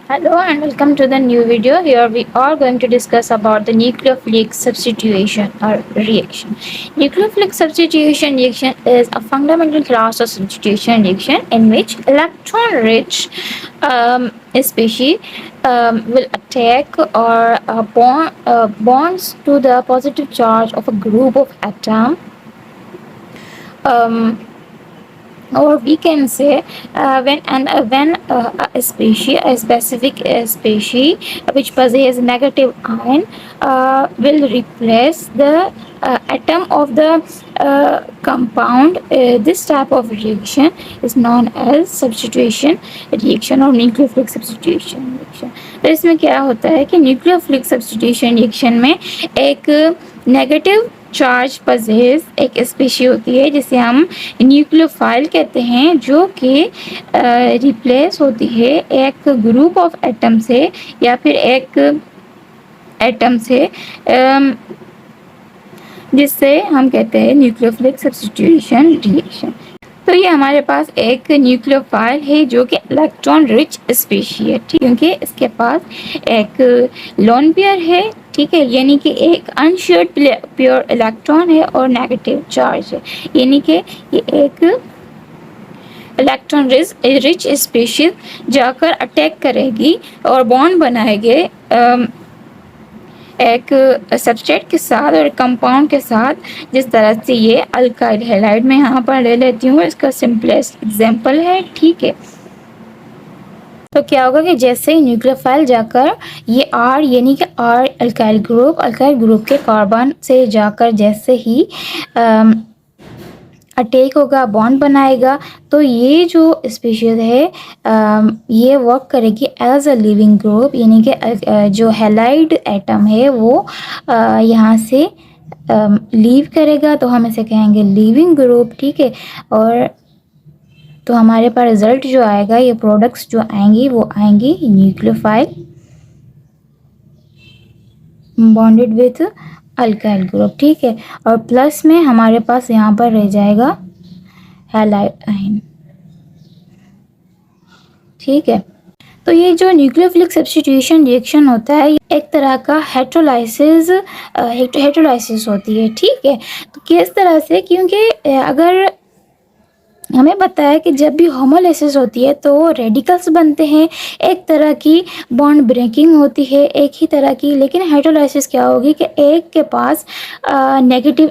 Hello and welcome to the new video. Here we are going to discuss about the nucleophilic substitution or reaction. Nucleophilic substitution reaction is a fundamental class of substitution reaction in which electron-rich species will attack or bonds to the positive charge of a group of atoms. Um, or we can say when a species, a specific species which possesses negative ion will replace the atom of the compound. This type of reaction is known as substitution reaction और nucleophilic substitution reaction. तो इसमें क्या होता है कि nucleophilic substitution reaction में एक negative charge possess एक स्पीशी होती है जिसे हम न्यूक्लियोफाइल कहते हैं, जो कि रिप्लेस होती है एक ग्रुप ऑफ एटम से या फिर एक एटम से, जिससे हम कहते हैं न्यूक्लियोफिलिक सब्स्टिट्यूशन रिएक्शन। तो ये हमारे पास एक न्यूक्लियोफाइल है जो कि इलेक्ट्रॉन रिच स्पीशी है, ठीक, क्योंकि इसके पास एक लोन पेयर है, ठीक है, यानी कि एक अनशेयर्ड प्योर इलेक्ट्रॉन है और नेगेटिव चार्ज है, यानी कि ये एक इलेक्ट्रॉन रिच स्पीशीज जाकर अटैक करेगी और बॉन्ड बनाएंगे एक सबस्ट्रेट के साथ और कंपाउंड के साथ। जिस तरह से ये अल्काइल हैलाइड में यहाँ पर ले लेती हूँ, इसका सिंपलेस्ट एग्जांपल है, ठीक है। तो क्या होगा कि जैसे ही न्यूक्लियोफाइल जाकर ये आर यानी कि आर अल्काइल ग्रुप के कार्बन से जाकर जैसे ही अटैक होगा, बॉन्ड बनाएगा, तो ये जो स्पीशीज है ये वर्क करेगी एज अ लिविंग ग्रुप, यानी कि जो हैलाइड एटम है वो यहाँ से लीव करेगा, तो हम इसे कहेंगे लिविंग ग्रुप, ठीक है। और तो हमारे पास रिजल्ट जो आएगा, ये प्रोडक्ट्स जो आएंगी वो आएंगी nucleophile bonded with alkyl group, ठीक है। और प्लस में हमारे पास यहाँ पर रह जाएगा हैलाइड आयन, ठीक है। तो ये जो न्यूक्लियोफिलिक सब्स्टिट्यूशन रिएक्शन होता है, ये एक तरह का हेटेरोलाइसिस होती है, ठीक है। तो किस तरह से, क्योंकि अगर हमें पता है कि जब भी होमोलाइसिस होती है तो रेडिकल्स बनते हैं, एक तरह की बॉन्ड ब्रेकिंग होती है एक ही तरह की। लेकिन हेटेरोलाइसिस क्या होगी कि एक के पास नेगेटिव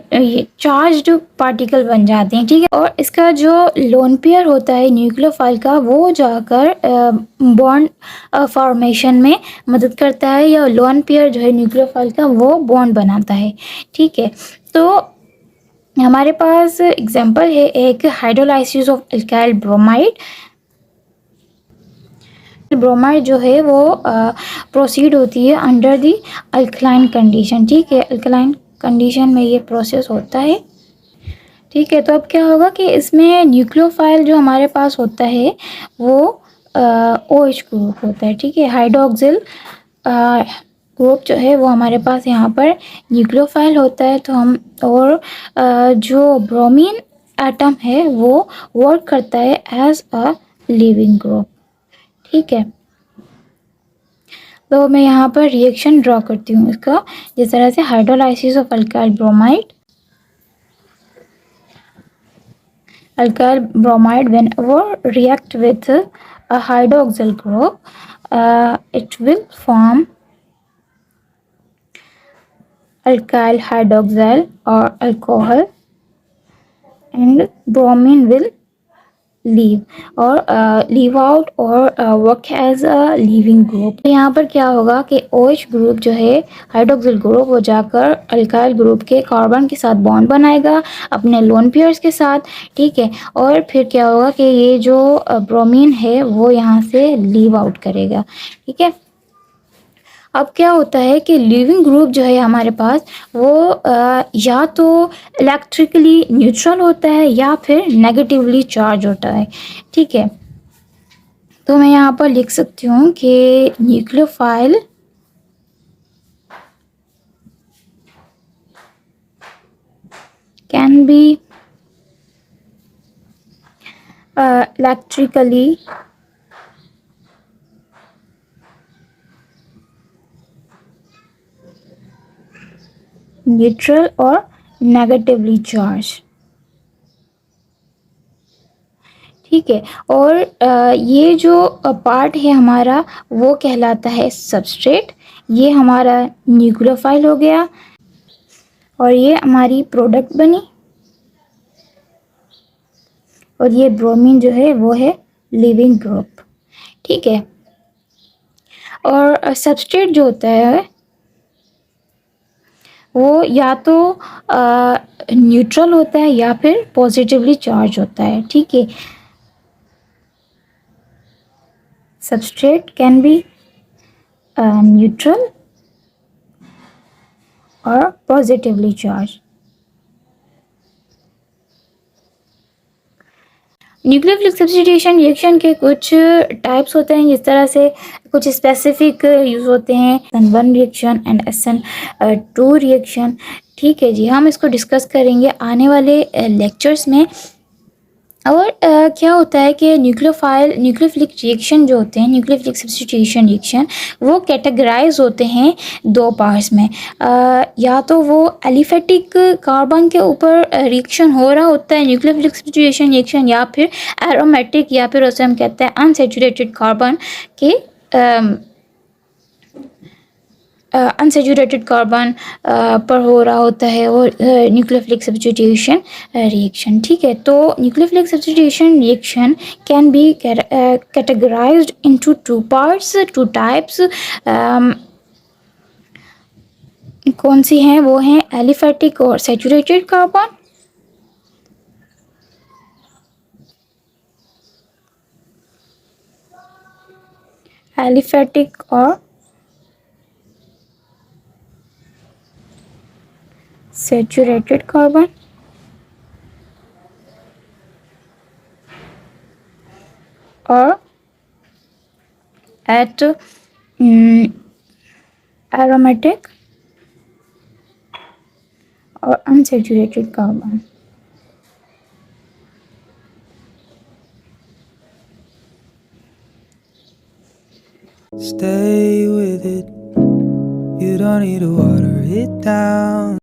चार्ज्ड पार्टिकल बन जाते हैं, ठीक है। और इसका जो लोन पेयर होता है न्यूक्लियोफाइल का, वो जाकर बॉन्ड फॉर्मेशन में मदद करता है, या लोन पेयर जो है न्यूक्लियोफाइल का वो बॉन्ड बनाता है, ठीक है। तो हमारे पास एग्जांपल है एक hydrolysis of alkyl bromide. Bromide जो है वो प्रोसीड होती है अंडर द अल्कलाइन कंडीशन, ठीक है। अल्कलाइन कंडीशन में ये प्रोसेस होता है, ठीक है। तो अब क्या होगा कि इसमें न्यूक्लियोफाइल जो हमारे पास होता है वो OH ग्रुप होता है, ठीक है। हाइड्रोक्सिल ग्रुप जो है वो हमारे पास यहाँ पर न्यूक्लियोफाइल होता है। तो हम और जो ब्रोमीन एटम है वो वर्क करता है एज अ लिविंग ग्रुप, ठीक है। तो मैं यहाँ पर रिएक्शन ड्रॉ करती हूँ इसका, जिस तरह से hydrolysis of alkyl bromide whenever react with a hydroxyl group, it will form alkyl hydroxyl or alcohol, and bromine will leave और लीव आउट और work as a living group. यहाँ पर क्या होगा कि OH ग्रुप जो है हाइड्रोक्सिल ग्रुप, वो जाकर अल्काइल ग्रुप के कार्बन के साथ बॉन्ड बनाएगा अपने लोन पेयर्स के साथ, ठीक है। और फिर क्या होगा कि ये जो ब्रोमीन है वो यहाँ से लीव आउट करेगा, ठीक है। अब क्या होता है कि लिविंग ग्रुप जो है हमारे पास वो या तो इलेक्ट्रिकली न्यूट्रल होता है या फिर नेगेटिवली चार्ज होता है, ठीक है। तो मैं यहाँ पर लिख सकती हूँ कि nucleophile can be electrically neutral और नेगेटिवली चार्ज। ठीक है। और ये जो पार्ट है हमारा वो कहलाता है सबस्ट्रेट। ये हमारा न्यूक्लियोफाइल हो गया और ये हमारी प्रोडक्ट बनी। और ये ब्रोमीन जो है वो है लिविंग ग्रुप। ठीक है। और सबस्ट्रेट जो होता है वो या तो न्यूट्रल होता है या फिर पॉजिटिवली चार्ज होता है। ठीक है। सबस्ट्रेट कैन बी न्यूट्रल और positively charge. Nucleophilic substitution reaction के कुछ टाइप्स होते हैं, इस तरह से कुछ स्पेसिफिक यूज़ होते हैं। SN1 reaction and SN2 reaction. ठीक है जी, हम इसको डिस्कस करेंगे आने वाले लेक्चर्स में। और क्या होता है कि न्यूक्लियोफिलिक रिएक्शन जो होते हैं, न्यूक्लियोफिलिक सब्स्टिट्यूशन रिएक्शन, वो कैटेगराइज होते हैं दो पार्ट्स में। या तो वो एलिफेटिक कार्बन के ऊपर रिएक्शन हो रहा होता है न्यूक्लियोफिलिक सब्स्टिट्यूशन रिएक्शन, या फिर एरोमेटिक, या फिर उसे हम कहते हैं अनसैचुरेटेड कार्बन के अनसैचुरेटेड कार्बन पर हो रहा होता है और न्यूक्लियोफिलिक सब्स्टिट्यूशन रिएक्शन। ठीक है। तो nucleophilic substitution reaction can be categorised into two parts, two types. कौन सी हैं? वो हैं एलिफेटिक और सैचुरेटेड कार्बन। एलिफेटिक और सैचुरेटेड कार्बन। और एट एरोमेटिक और unsaturated carbon. Stay with it. You don't need to water it down.